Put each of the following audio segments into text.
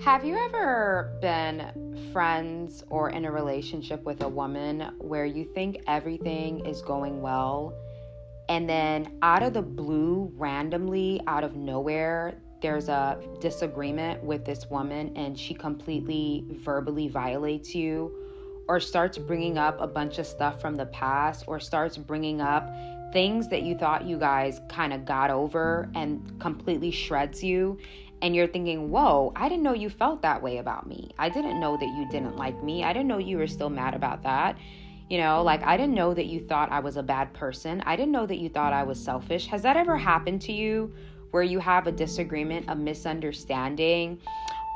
Have you ever been friends or in a relationship with a woman where you think everything is going well, and then out of the blue, randomly, out of nowhere, there's a disagreement with this woman and she completely verbally violates you, or starts bringing up a bunch of stuff from the past, or starts bringing up things that you thought you guys kind of got over and completely shreds you? And you're thinking, whoa, I didn't know you felt that way about me. I didn't know that you didn't like me. I didn't know you were still mad about that. I didn't know that you thought I was a bad person. I didn't know that you thought I was selfish. Has that ever happened to you where you have a disagreement, a misunderstanding,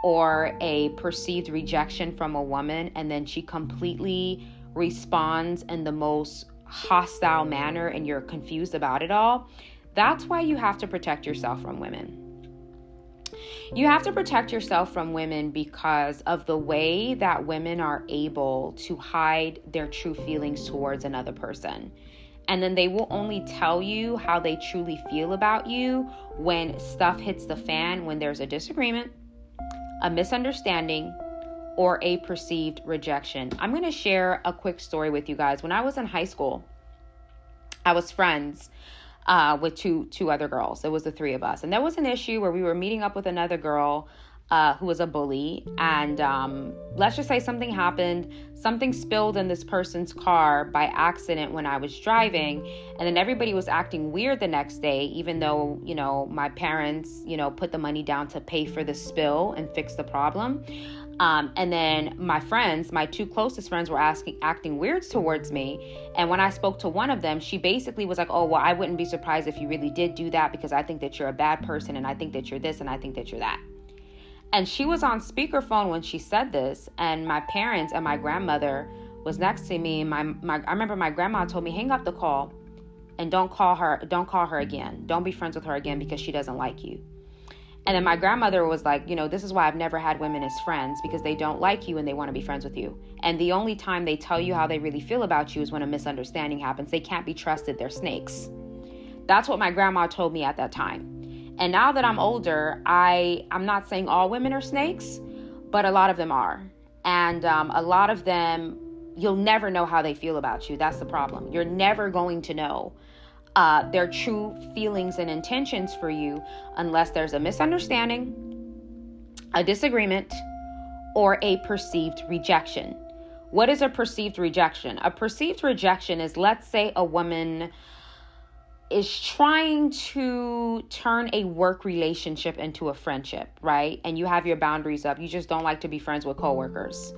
or a perceived rejection from a woman, and then she completely responds in the most hostile manner and you're confused about it all? That's why you have to protect yourself from women. You have to protect yourself from women because of the way that women are able to hide their true feelings towards another person. And then they will only tell you how they truly feel about you when stuff hits the fan, when there's a disagreement, a misunderstanding, or a perceived rejection. I'm going to share a quick story with you guys. When I was in high school, I was friends with two other girls. It was the three of us. And there was an issue where we were meeting up with another girl who was a bully. And let's just say something happened. Something spilled in this person's car by accident when I was driving. And then everybody was acting weird the next day, even though, my parents, put the money down to pay for the spill and fix the problem. And then my friends, my two closest friends, were acting weird towards me. And when I spoke to one of them, she basically was like, oh, well, I wouldn't be surprised if you really did do that, because I think that you're a bad person, and I think that you're this, and I think that you're that. And she was on speakerphone when she said this, and my parents and my grandmother was next to me. I remember my grandma told me, hang up the call and don't call her again. Don't be friends with her again because she doesn't like you. And then my grandmother was like, this is why I've never had women as friends, because they don't like you and they want to be friends with you. And the only time they tell you how they really feel about you is when a misunderstanding happens. They can't be trusted. They're snakes. That's what my grandma told me at that time. And now that I'm older, I'm not saying all women are snakes, but a lot of them are. And a lot of them, you'll never know how they feel about you. That's the problem. You're never going to know their true feelings and intentions for you unless there's a misunderstanding, a disagreement, or a perceived rejection. What is a perceived rejection? A perceived rejection is, let's say a woman is trying to turn a work relationship into a friendship, right? And you have your boundaries up. You just don't like to be friends with coworkers.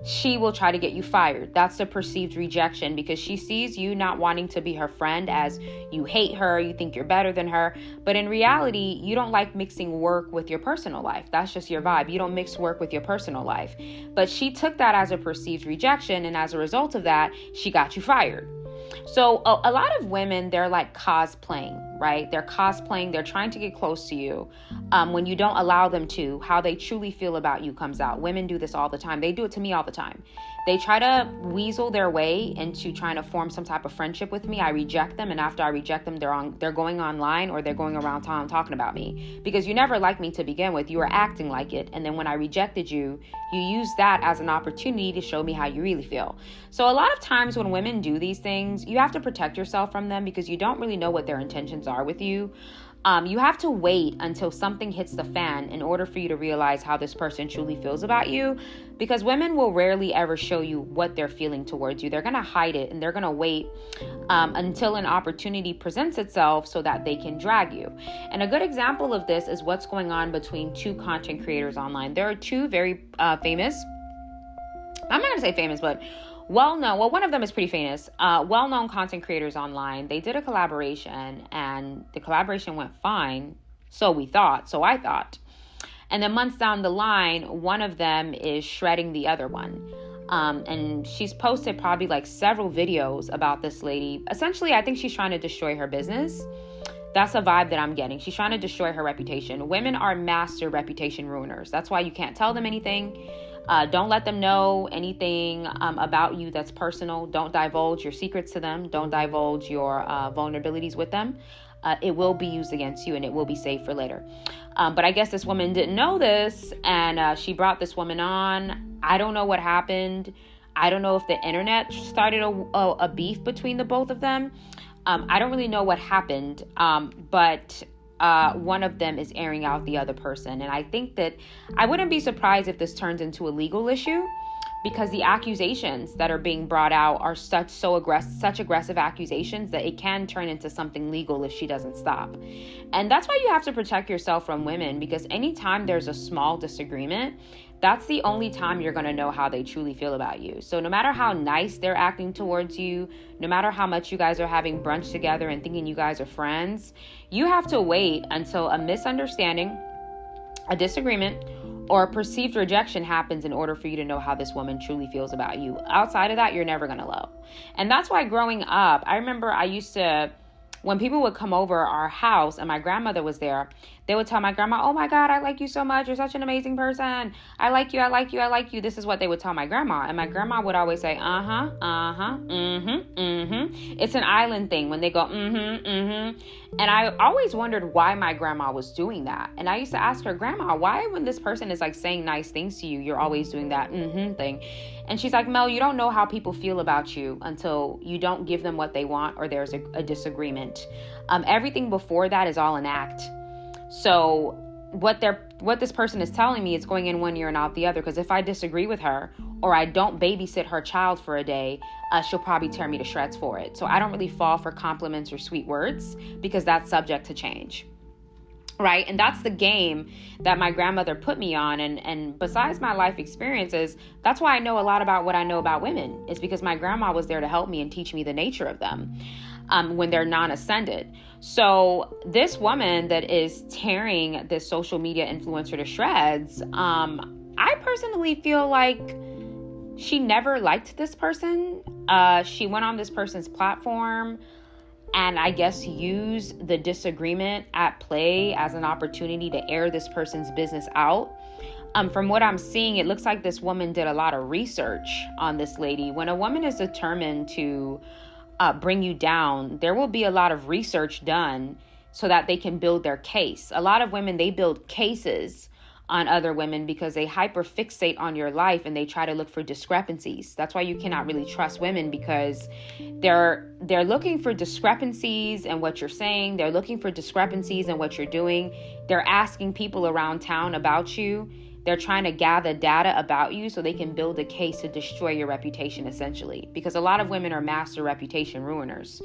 She will try to get you fired. That's the perceived rejection, because she sees you not wanting to be her friend as you hate her, you think you're better than her. But in reality, you don't like mixing work with your personal life. That's just your vibe. You don't mix work with your personal life. But she took that as a perceived rejection, and as a result of that, she got you fired. So a lot of women, they're like cosplaying, right? They're cosplaying. They're trying to get close to you. When you don't allow them to, how they truly feel about you comes out. Women do this all the time. They do it to me all the time. They try to weasel their way into trying to form some type of friendship with me. I reject them. And after I reject them, they're going online, or they're going around town talking about me, because you never liked me to begin with. You were acting like it. And then when I rejected you, you used that as an opportunity to show me how you really feel. So a lot of times when women do these things, you have to protect yourself from them, because you don't really know what their intentions are with you. You have to wait until something hits the fan in order for you to realize how this person truly feels about you, because women will rarely ever show you what they're feeling towards you. They're going to hide it, and they're going to wait until an opportunity presents itself so that they can drag you. And a good example of this is what's going on between two content creators online. There are two very famous, I'm not going to say famous, but well-known, one of them is pretty famous, well-known content creators online. They did a collaboration, and the collaboration went fine. So I thought. And then months down the line, one of them is shredding the other one. And she's posted probably like several videos about this lady. Essentially, I think she's trying to destroy her business. That's a vibe that I'm getting. She's trying to destroy her reputation. Women are master reputation ruiners. That's why you can't tell them anything. Don't let them know anything about you that's personal. Don't divulge your secrets to them. Don't divulge your vulnerabilities with them. it will be used against you and it will be saved for later. But I guess this woman didn't know this, and she brought this woman on. I don't know what happened. I don't know if the internet started a beef between the both of them. I don't really know what happened, but one of them is airing out the other person. And I think that I wouldn't be surprised if this turns into a legal issue, because the accusations that are being brought out are such aggressive accusations that it can turn into something legal if she doesn't stop. And that's why you have to protect yourself from women, because anytime there's a small disagreement, that's the only time you're going to know how they truly feel about you. So no matter how nice they're acting towards you, no matter how much you guys are having brunch together and thinking you guys are friends, you have to wait until a misunderstanding, a disagreement, or perceived rejection happens in order for you to know how this woman truly feels about you. Outside of that, you're never going to know. And that's why growing up, I remember I used to, when people would come over our house and my grandmother was there, they would tell my grandma, "Oh my God, I like you so much. You're such an amazing person. I like you, I like you, I like you." This is what they would tell my grandma. And my grandma would always say, It's an island thing when they go, And I always wondered why my grandma was doing that. And I used to ask her, "Grandma, why when this person is like saying nice things to you, you're always doing that thing?" And she's like, "Mel, you don't know how people feel about you until you don't give them what they want or there's a disagreement. Everything before that is all an act." So what this person is telling me is going in one ear and out the other, because if I disagree with her or I don't babysit her child for a day, she'll probably tear me to shreds for it. So I don't really fall for compliments or sweet words, because that's subject to change. Right? And that's the game that my grandmother put me on. And besides my life experiences, that's why I know a lot about what I know about women. It's because my grandma was there to help me and teach me the nature of them when they're non-ascended. So this woman that is tearing this social media influencer to shreds, I personally feel like she never liked this person. She went on this person's platform and I guess use the disagreement at play as an opportunity to air this person's business out. From what I'm seeing, it looks like this woman did a lot of research on this lady. When a woman is determined to bring you down, there will be a lot of research done so that they can build their case. A lot of women, they build cases on other women because they hyperfixate on your life and they try to look for discrepancies. That's why you cannot really trust women, because they're looking for discrepancies in what you're saying. They're looking for discrepancies in what you're doing. They're asking people around town about you. They're trying to gather data about you so they can build a case to destroy your reputation, essentially, because a lot of women are master reputation ruiners.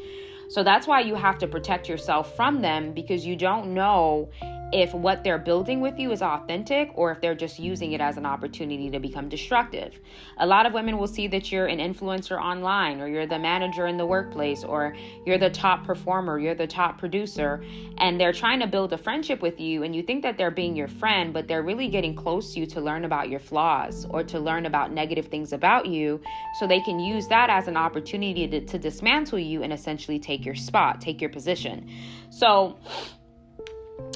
So that's why you have to protect yourself from them, because you don't know if what they're building with you is authentic or if they're just using it as an opportunity to become destructive. A lot of women will see that you're an influencer online, or you're the manager in the workplace, or you're the top performer, you're the top producer, and they're trying to build a friendship with you, and you think that they're being your friend, but they're really getting close to you to learn about your flaws or to learn about negative things about you, so they can use that as an opportunity to dismantle you and essentially take your spot, take your position. So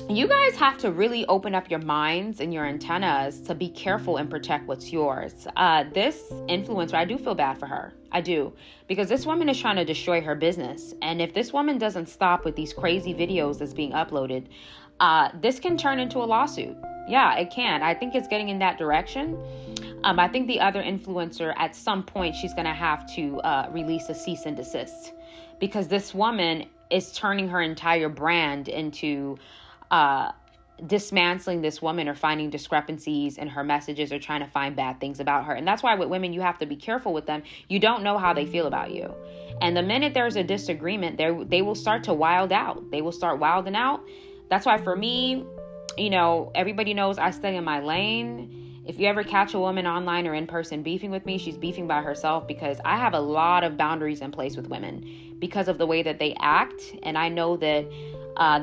you guys have to really open up your minds and your antennas to be careful and protect what's yours. This influencer, I do feel bad for her. I do. Because this woman is trying to destroy her business. And if this woman doesn't stop with these crazy videos that's being uploaded, this can turn into a lawsuit. Yeah, it can. I think it's getting in that direction. I think the other influencer, at some point, she's going to have to release a cease and desist. Because this woman is turning her entire brand into dismantling this woman or finding discrepancies in her messages or trying to find bad things about her. And that's why with women, you have to be careful with them. You don't know how they feel about you. And the minute there's a disagreement, they will start to wild out. They will start wilding out. That's why for me, everybody knows I stay in my lane. If you ever catch a woman online or in person beefing with me, she's beefing by herself, because I have a lot of boundaries in place with women because of the way that they act. And I know that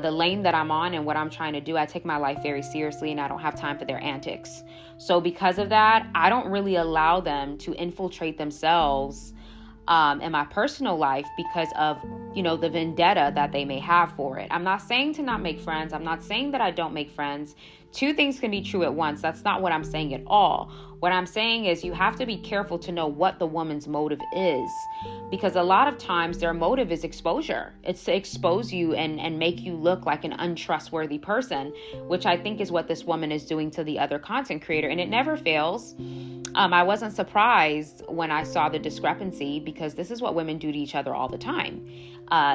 the lane that I'm on and what I'm trying to do, I take my life very seriously and I don't have time for their antics. So because of that, I don't really allow them to infiltrate themselves in my personal life because of, the vendetta that they may have for it. I'm not saying to not make friends. I'm not saying that I don't make friends. Two things can be true at once. That's not what I'm saying at all. What I'm saying is you have to be careful to know what the woman's motive is, because a lot of times their motive is exposure. It's to expose you and make you look like an untrustworthy person, which I think is what this woman is doing to the other content creator. And it never fails. I wasn't surprised when I saw the discrepancy, because this is what women do to each other all the time.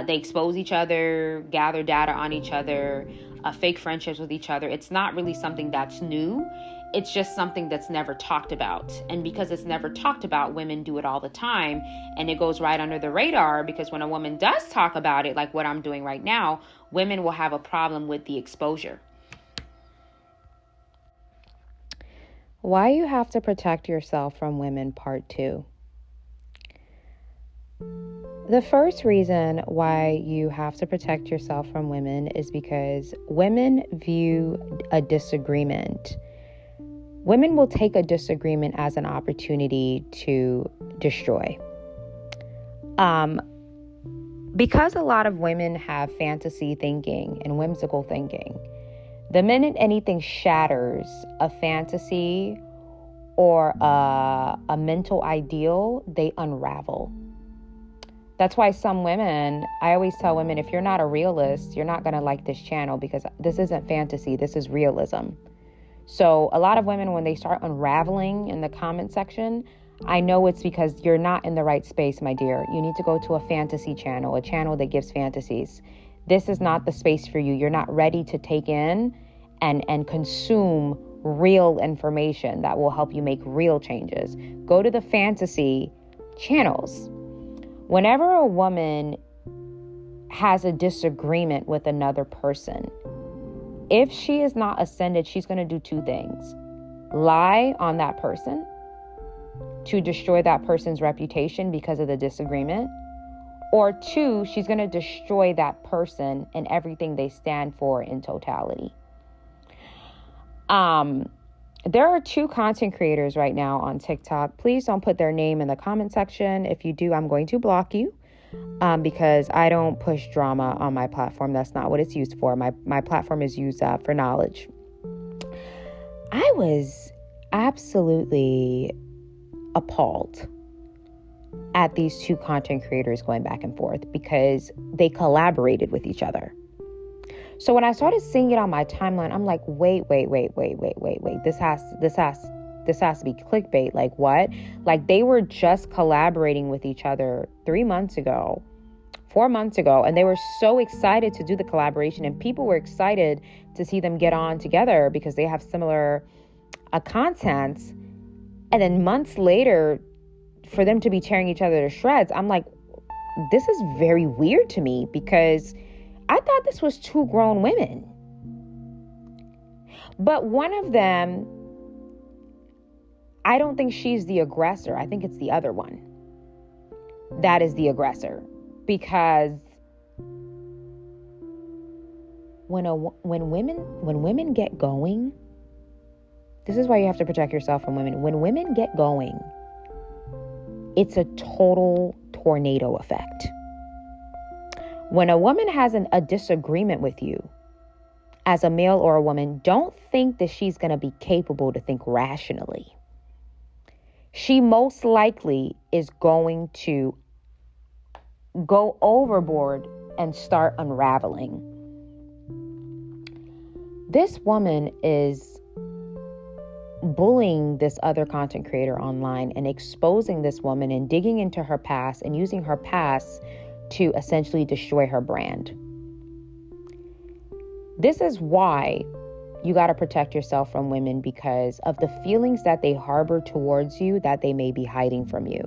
They expose each other, gather data on each other, fake friendships with each other. It's not really something that's new. It's just something that's never talked about. And because it's never talked about, women do it all the time. And it goes right under the radar, because when a woman does talk about it, like what I'm doing right now, women will have a problem with the exposure. Why you have to protect yourself from women, part 2. The first reason why you have to protect yourself from women is because women view a disagreement. Women will take a disagreement as an opportunity to destroy. Because a lot of women have fantasy thinking and whimsical thinking, the minute anything shatters a fantasy or a mental ideal, they unravel. That's why some women, I always tell women, if you're not a realist, you're not going to like this channel, because this isn't fantasy, this is realism. So a lot of women, when they start unraveling in the comment section, I know it's because you're not in the right space, my dear. You need to go to a fantasy channel, a channel that gives fantasies. This is not the space for you. You're not ready to take in and consume real information that will help you make real changes. Go to the fantasy channels. Whenever a woman has a disagreement with another person, if she is not ascended, she's going to do two things. Lie on that person to destroy that person's reputation because of the disagreement. Or 2, she's going to destroy that person and everything they stand for in totality. There are 2 content creators right now on TikTok. Please don't put their name in the comment section. If you do, I'm going to block you. Because I don't push drama on my platform. That's not what it's used for. My platform is used for knowledge. I was absolutely appalled at these 2 content creators going back and forth because they collaborated with each other. So when I started seeing it on my timeline, I'm like, wait. This has to be clickbait. Like what? Like they were just collaborating with each other 3 months ago, 4 months ago, and they were so excited to do the collaboration, and people were excited to see them get on together because they have similar contents. And then months later, for them to be tearing each other to shreds, I'm like, this is very weird to me, because I thought this was 2 grown women. But one of them, I don't think she's the aggressor. I think it's the other one that is the aggressor. Because when women get going, this is why you have to protect yourself from women. When women get going, it's a total tornado effect. When a woman has a disagreement with you, as a male or a woman, don't think that she's going to be capable to think rationally. She most likely is going to go overboard and start unraveling. This woman is bullying this other content creator online and exposing this woman and digging into her past and using her past to essentially destroy her brand. This is why you got to protect yourself from women, because of the feelings that they harbor towards you that they may be hiding from you.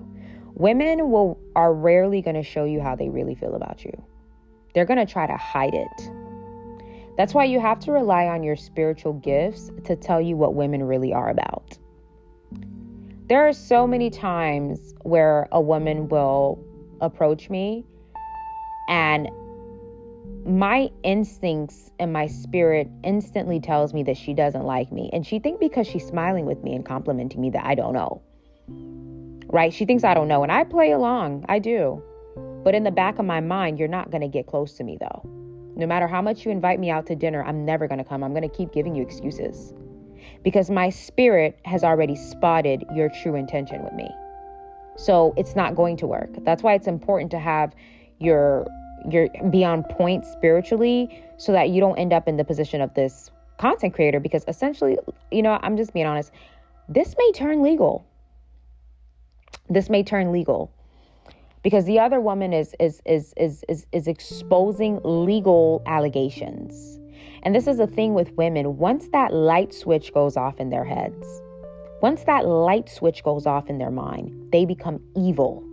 Women are rarely going to show you how they really feel about you. They're going to try to hide it. That's why you have to rely on your spiritual gifts to tell you what women really are about. There are so many times where a woman will approach me and my instincts and my spirit instantly tells me that she doesn't like me. And she thinks because she's smiling with me and complimenting me that I don't know. right? She thinks I don't know. And I play along. I do. But in the back of my mind, you're not going to get close to me, though. No matter how much you invite me out to dinner, I'm never going to come. I'm going to keep giving you excuses because my spirit has already spotted your true intention with me. So it's not going to work. That's why it's important to have your be on point spiritually so that you don't end up in the position of this content creator, because essentially, I'm just being honest, this may turn legal. This may turn legal. Because the other woman is exposing legal allegations. And this is the thing with women. Once that light switch goes off in their heads, once that light switch goes off in their mind, they become evil.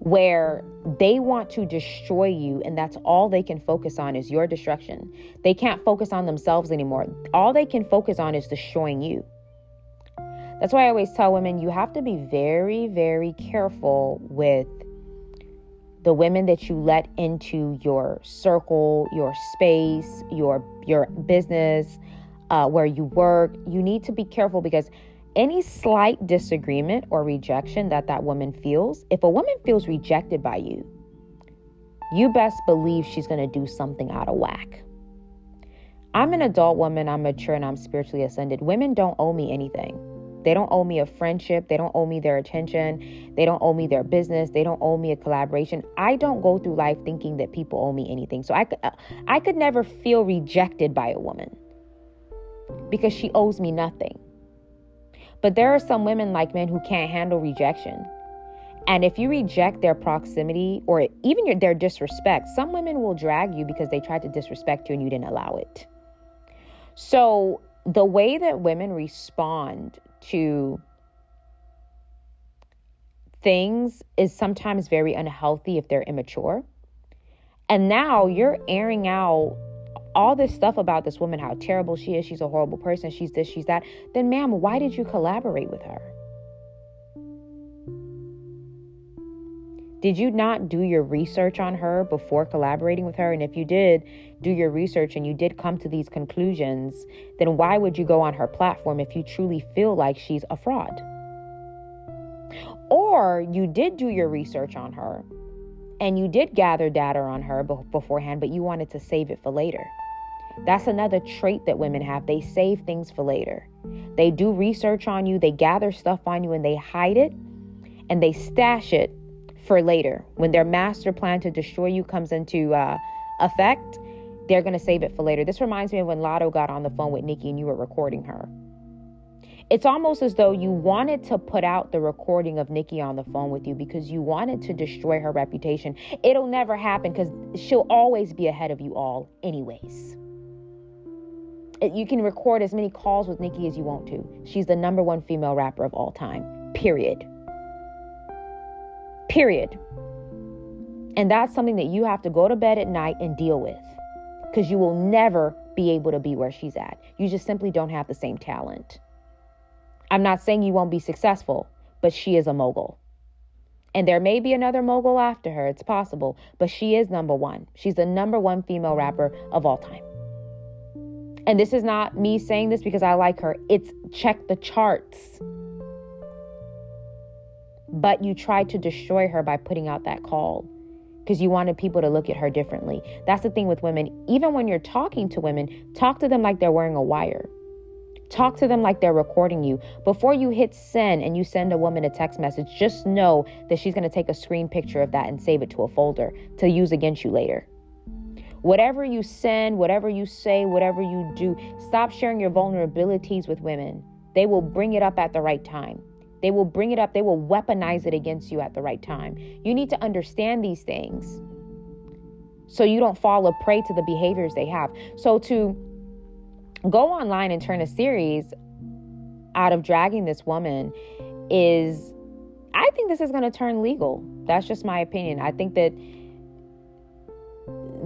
Where they want to destroy you, and that's all they can focus on is your destruction. They can't focus on themselves anymore. All they can focus on is destroying you. That's why I always tell women, you have to be very, very careful with the women that you let into your circle, your space, your business, where you work. You need to be careful, because any slight disagreement or rejection that woman feels, if a woman feels rejected by you, you best believe she's going to do something out of whack. I'm an adult woman, I'm mature, and I'm spiritually ascended. Women don't owe me anything. They don't owe me a friendship. They don't owe me their attention. They don't owe me their business. They don't owe me a collaboration. I don't go through life thinking that people owe me anything. So I could never feel rejected by a woman because she owes me nothing. But there are some women, like men, who can't handle rejection. And if you reject their proximity or even their disrespect, some women will drag you because they tried to disrespect you and you didn't allow it. So the way that women respond to things is sometimes very unhealthy if they're immature. And now you're airing out all this stuff about this woman, how terrible she is. She's a horrible person. She's this, she's that. Then, ma'am, why did you collaborate with her? Did you not do your research on her before collaborating with her? And if you did do your research and you did come to these conclusions, then why would you go on her platform if you truly feel like she's a fraud? Or you did do your research on her and you did gather data on her beforehand, but you wanted to save it for later. That's another trait that women have. They save things for later. They do research on you, they gather stuff on you, and they hide it and they stash it for later. When their master plan to destroy you comes into effect, they're going to save it for later. This reminds me of when Lotto got on the phone with Nikki and you were recording her. It's almost as though you wanted to put out the recording of Nikki on the phone with you because you wanted to destroy her reputation. It'll never happen because she'll always be ahead of you all anyways. You can record as many calls with Nikki as you want to. She's the #1 female rapper of all time. Period. And that's something that you have to go to bed at night and deal with, because you will never be able to be where she's at. You just simply don't have the same talent. I'm not saying you won't be successful, but she is a mogul. And there may be another mogul after her. It's possible, but she is #1. She's the #1 female rapper of all time. And this is not me saying this because I like her. It's check the charts. But you tried to destroy her by putting out that call because you wanted people to look at her differently. That's the thing with women. Even when you're talking to women, talk to them like they're wearing a wire. Talk to them like they're recording you. Before you hit send and you send a woman a text message, just know that she's going to take a screen picture of that and save it to a folder to use against you later. Whatever you send, whatever you say, whatever you do, stop sharing your vulnerabilities with women. They will bring it up at the right time. They will bring it up. They will weaponize it against you at the right time. You need to understand these things so you don't fall a prey to the behaviors they have. So to go online and turn a series out of dragging this woman I think this is going to turn legal. That's just my opinion. I think that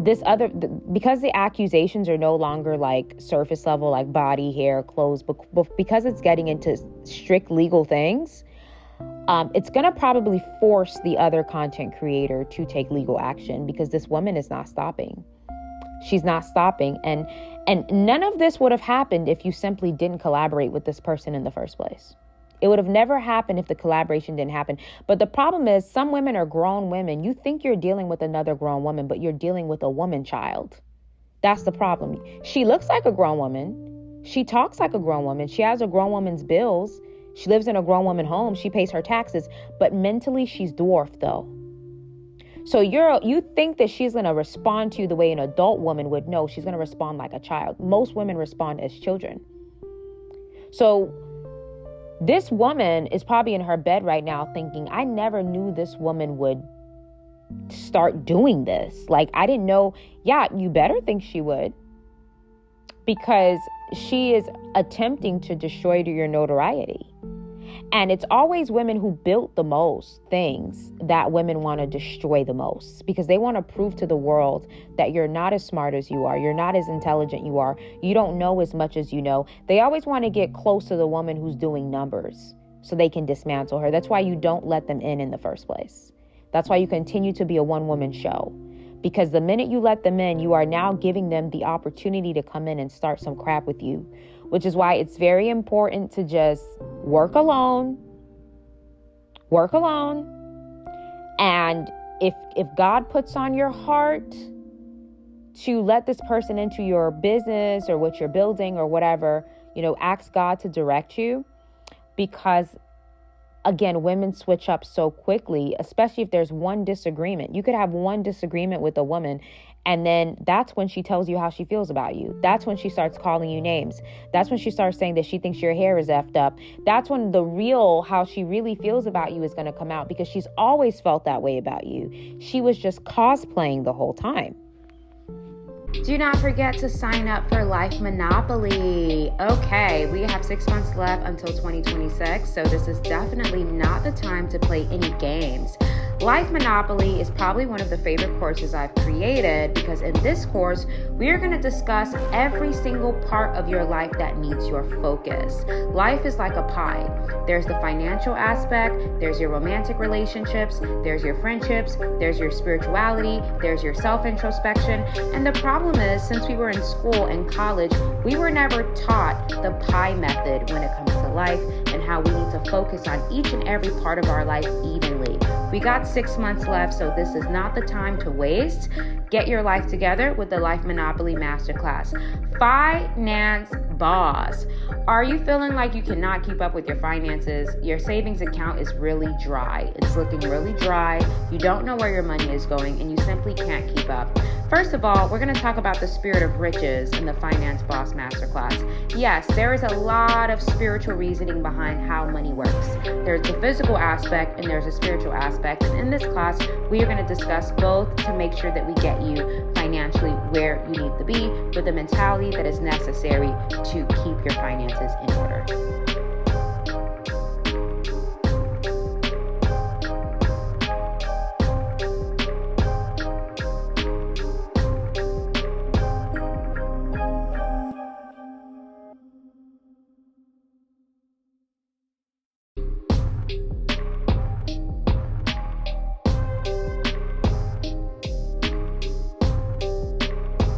because the accusations are no longer like surface level, like body, hair, clothes, but because it's getting into strict legal things, it's going to probably force the other content creator to take legal action because this woman is not stopping. She's not stopping. And none of this would have happened if you simply didn't collaborate with this person in the first place. It would have never happened if the collaboration didn't happen. But the problem is some women are grown women. You think you're dealing with another grown woman, but you're dealing with a woman child. That's the problem. She looks like a grown woman. She talks like a grown woman. She has a grown woman's bills. She lives in a grown woman home. She pays her taxes. But mentally, she's dwarfed, though. So you think that she's going to respond to you the way an adult woman would. No, she's going to respond like a child. Most women respond as children. So this woman is probably in her bed right now thinking, I never knew this woman would start doing this. Like, I didn't know. Yeah, you better think she would, because she is attempting to destroy your notoriety. And it's always women who built the most things that women want to destroy the most, because they want to prove to the world that you're not as smart as you are. You're not as intelligent you are. You don't know as much as you know. They always want to get close to the woman who's doing numbers so they can dismantle her. That's why you don't let them in the first place. That's why you continue to be a one-woman show. Because the minute you let them in, you are now giving them the opportunity to come in and start some crap with you. Which is why it's very important to just work alone. Work alone. And if God puts on your heart to let this person into your business or what you're building or whatever, ask God to direct you. Because again, women switch up so quickly, especially if there's one disagreement. You could have one disagreement with a woman, and then that's when she tells you how she feels about you. That's when she starts calling you names. That's when she starts saying that she thinks your hair is effed up. That's when the real, how she really feels about you is going to come out, because she's always felt that way about you. She was just cosplaying the whole time. Do not forget to sign up for Life Monopoly. Okay, we have 6 months left until 2026, so this is definitely not the time to play any games. Life Monopoly is probably one of the favorite courses I've created, because in this course, we are going to discuss every single part of your life that needs your focus. Life is like a pie. There's the financial aspect, there's your romantic relationships, there's your friendships, there's your spirituality, there's your self-introspection. And the problem is, since we were in school and college, we were never taught the pie method when it comes to life and how we need to focus on each and every part of our life evenly. We got 6 months left, so this is not the time to waste. Get your life together with the Life Monopoly Masterclass. Finance Boss. Are you feeling like you cannot keep up with your finances? Your savings account is really dry. It's looking really dry. You don't know where your money is going, and you simply can't keep up. First of all, we're going to talk about the spirit of riches in the Finance Boss Masterclass. Yes, there is a lot of spiritual reasoning behind how money works. There's the physical aspect and there's a spiritual aspect. And in this class, we are going to discuss both to make sure that we get you financially where you need to be with the mentality that is necessary to keep your finances in order.